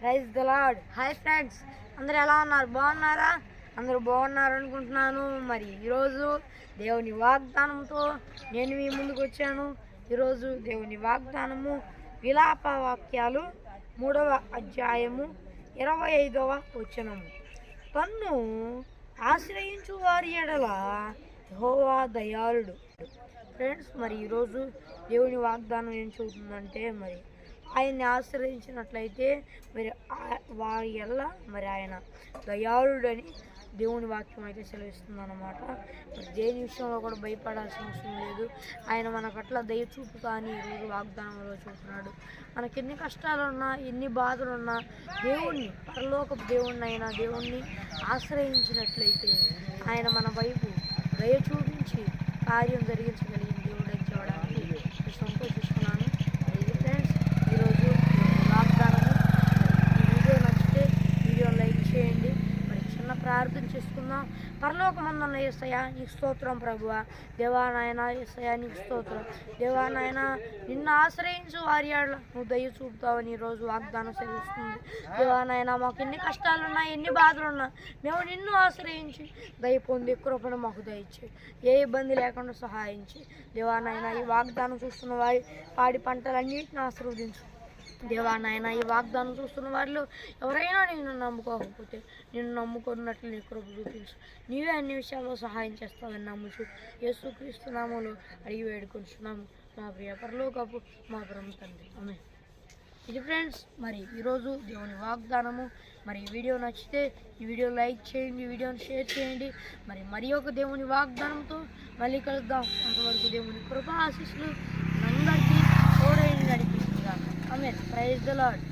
Praise the Lord. Hi friends, అందరు ఎలా ఉన్నారు? బాగున్నారా? అందరూ బాగున్నారు అనుకుంటున్నాను. మరి ఈరోజు దేవుని వాగ్దానంతో నేను మీ ముందుకు వచ్చాను. ఈరోజు దేవుని వాగ్దానము విలాప వాక్యాలు 3వ అధ్యాయము 25వ వచనము. తన్ను ఆశ్రయించు వారి ఎడల యెహోవా దయాళుడు. ఫ్రెండ్స్, మరి ఈరోజు దేవుని వాగ్దానం ఏం చెబుతుందంటే, మరి ఆయన్ని ఆశ్రయించినట్లయితే మరి వారి ఎల్ల మరి ఆయన దయాళుడని దేవుని వాక్యం అయితే సెలవిస్తుంది అన్నమాట. మరి దేని విషయంలో కూడా భయపడాల్సిన అవసరం లేదు. ఆయన మన పట్ల దయ చూపుతా అని ఈరోజు వాగ్దానంలో చూపుతున్నాడు. మనకి ఎన్ని కష్టాలున్నా, ఎన్ని బాధలున్నా దేవుణ్ణి, పరలోకపు దేవుణ్ణి అయినా దేవుణ్ణి ఆశ్రయించినట్లయితే ఆయన మన వైపు దయ చూపించి కార్యం జరిగించగలిగిన దేవుడు అని చెప్పడానికి సంతోషిస్తున్నాను. ఇది ఫ్రెండ్స్, ఈరోజు వాగ్దానము. ఈ వీడియో నచ్చితే వీడియో లైక్ చేయండి. మరి చిన్న ప్రార్థన చేసుకుందాం. పరలోకమందున్న యేసయ్యా నీకు స్తోత్రం ప్రభువా. దేవా నాయన యేసయ్యా నీకు స్తోత్రం. దేవా నాయన నిన్ను ఆశ్రయించు వారి నువ్వు దయ చూపుతావని ఈరోజు వాగ్దానం సెలవిస్తుంది. దేవా నాయన మాకు ఎన్ని కష్టాలున్నా, ఎన్ని బాధలున్నా మేము నిన్ను ఆశ్రయించి దయ పొంది కృపను మాకు దయచేయి. ఏ ఇబ్బంది లేకుండా సహాయించి దేవా నాయన ఈ వాగ్దానం చూస్తున్న వారి పాడి పంటలన్నిటిని ఆశీర్వదించు. దేవా నాయన ఈ వాగ్దానం చూస్తున్న వారిలో ఎవరైనా నిన్ను నమ్ముకోకపోతే నిన్ను నమ్ముకున్నట్లు నీ కృప చూపించు. నీవే అన్ని విషయాల్లో సహాయం చేస్తావని నమ్ముచు యేసుక్రీస్తు నామములో అడిగి వేడుకొంచున్నాము మా ప్రియ పరలోకపు మా పరమ తండ్రి. ఆమేన్. ఇది ఫ్రెండ్స్, మరి ఈరోజు దేవుని వాగ్దానము. మరి ఈ వీడియో నచ్చితే ఈ వీడియో లైక్ చేయండి, ఈ వీడియోని షేర్ చేయండి. మరి ఒక దేవుని వాగ్దానంతో మళ్ళీ కలుద్దాం. అంతవరకు దేవుని కృప ఆశీస్సులు అందరికీ తోడైంది నడిపిస్తుందా. ఆమేన్. Praise the lord.